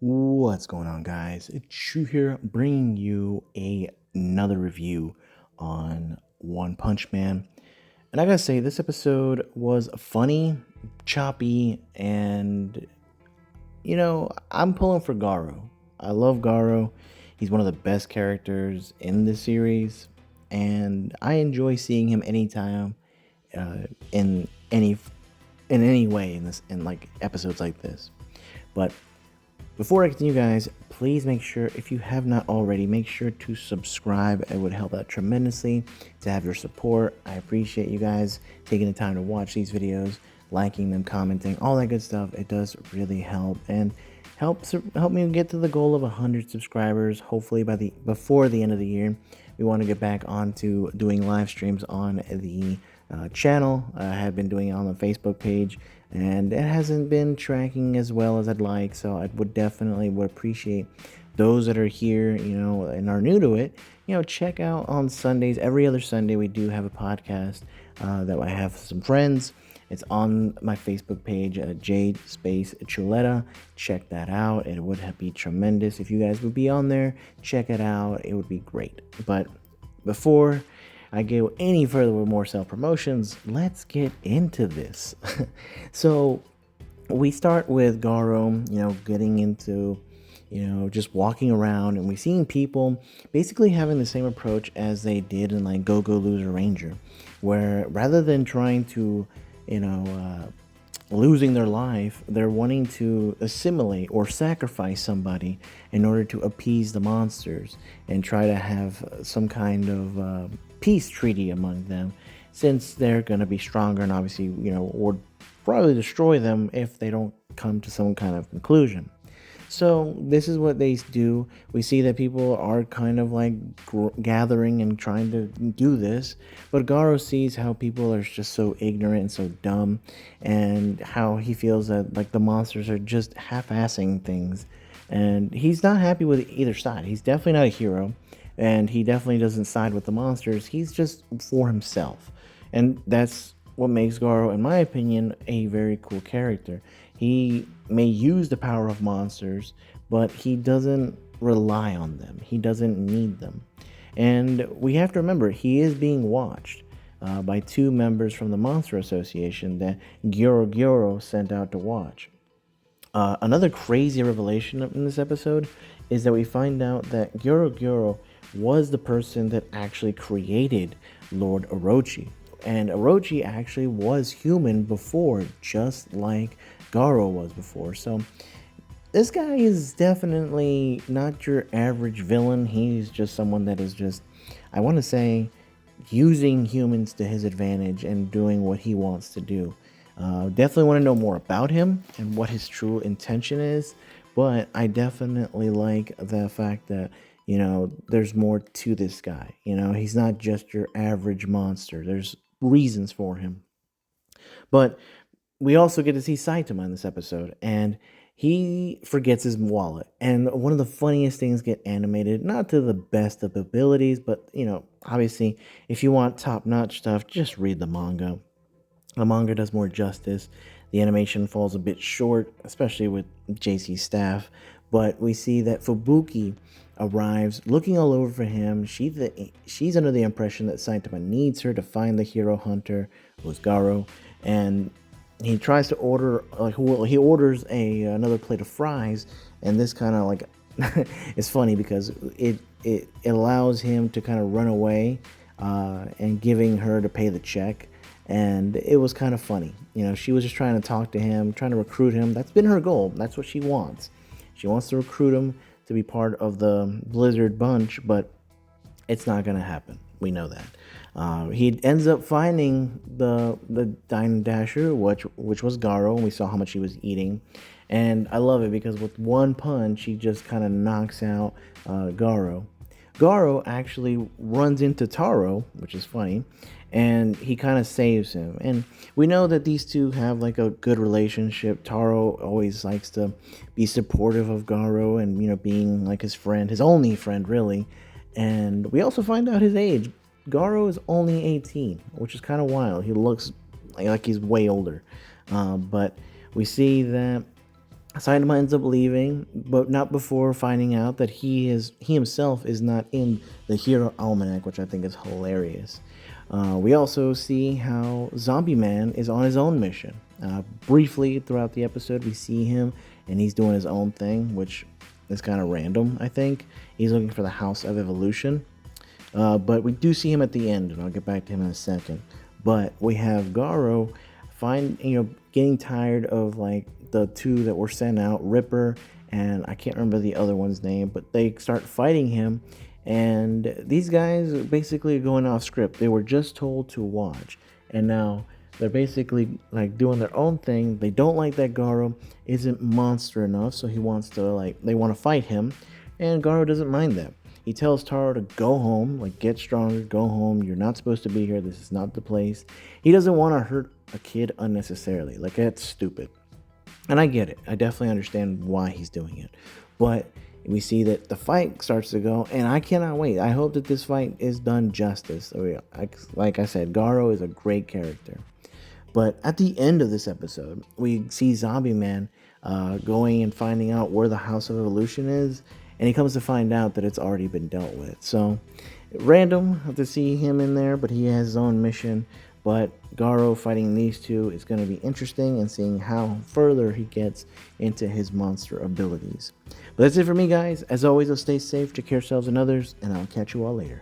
What's going on, guys? It's Shu here, bringing you another review on One Punch Man. And I gotta say, this episode was funny, choppy, and I'm pulling for Garou. I love Garou. He's one of the best characters in the series, and I enjoy seeing him anytime, in any way in like episodes like this. But before I continue, guys, please make sure, if you have not already, make sure to subscribe. It would help out tremendously to have your support. I appreciate you guys taking the time to watch these videos, liking them, commenting, all that good stuff. It does really help and help me get to the goal of 100 subscribers. Hopefully before the end of the year. We want to get back onto doing live streams on the channel. I have been doing it on the Facebook page, and it hasn't been tracking as well as I'd like, so I would appreciate those that are here, and are new to it. Check out on Sundays. Every other Sunday we do have a podcast that I have some friends. It's on my Facebook page, Jade Space Chuleta. Check that out. It would be tremendous if you guys would be on there. Check it out. It would be great. But before I go any further with more self-promotions, let's get into this. So we start with Garou, getting into, just walking around, and we've seen people basically having the same approach as they did in like Go Go Loser Ranger, where rather than trying to, losing their life, they're wanting to assimilate or sacrifice somebody in order to appease the monsters and try to have some kind of peace treaty among them, since they're going to be stronger and obviously, or probably destroy them if they don't come to some kind of conclusion. So this is what they do. We see that people are kind of like gathering and trying to do this, but Garou sees how people are just so ignorant and so dumb, and how he feels that like the monsters are just half-assing things, and he's not happy with either side. He's definitely not a hero, and he definitely doesn't side with the monsters. He's just for himself, and that's what makes Garou, in my opinion, a very cool character. He may use the power of monsters, but he doesn't rely on them. He doesn't need them. And we have to remember, he is being watched by two members from the Monster Association that Gyoro sent out to watch. Another crazy revelation in this episode is that we find out that Gyoro was the person that actually created Lord Orochi. And Orochi actually was human before, just like Garou was before. So this guy is definitely not your average villain. He's just someone that is just, I want to say, using humans to his advantage and doing what he wants to do. Definitely want to know more about him and what his true intention is. But I definitely like the fact that, there's more to this guy. He's not just your average monster. There's reasons for him. But we also get to see Saitama in this episode, and he forgets his wallet. And one of the funniest things get animated, not to the best of abilities, but obviously, if you want top-notch stuff, just read the manga. The manga does more justice. The animation falls a bit short, especially with JC's staff. But we see that Fubuki arrives looking all over for him. She's under the impression that Saitama needs her to find the hero hunter, who's Garou, and he tries to order, he orders another plate of fries, and this kind of like it's funny because it allows him to kind of run away, and giving her to pay the check. And it was kind of funny. She was just trying to talk to him, trying to recruit him. That's been her goal. That's what she wants. She wants to recruit him to be part of the Blizzard bunch, but it's not going to happen. We know that. He ends up finding the Dine Dasher, which was Garou, and we saw how much he was eating. And I love it because with one punch, he just kind of knocks out Garou. Garou actually runs into Taro, which is funny, and he kind of saves him. And we know that these two have like a good relationship. Taro always likes to be supportive of Garou and, being like his friend, his only friend, really. And we also find out his age. Garou is only 18, which is kind of wild. He looks like he's way older. But we see that Saitama ends up leaving, but not before finding out that he himself is not in the Hero Almanac, which I think is hilarious. We also see how Zombie Man is on his own mission. Briefly throughout the episode, we see him and he's doing his own thing, which is kind of random, I think. He's looking for the House of Evolution. But we do see him at the end, and I'll get back to him in a second. But we have Garou getting tired of like the two that were sent out, Ripper, and I can't remember the other one's name, but they start fighting him. And these guys basically going off script. They were just told to watch, and now they're basically like doing their own thing. They don't like that Garou isn't monster enough, so they want to fight him, and Garou doesn't mind that. He tells Taro to go home, like get stronger, go home. You're not supposed to be here. This is not the place. He doesn't want to hurt a kid unnecessarily. Like that's stupid. And I get it. I definitely understand why he's doing it. But we see that the fight starts to go, and I cannot wait. I hope that this fight is done justice. Like I said, Garou is a great character. But at the end of this episode, we see Zombie Man going and finding out where the House of Evolution is, and he comes to find out that it's already been dealt with. So, random to see him in there, but he has his own mission. But Garou fighting these two is going to be interesting, and seeing how further he gets into his monster abilities. But that's it for me, guys. As always, I'll stay safe, take care of yourselves and others, and I'll catch you all later.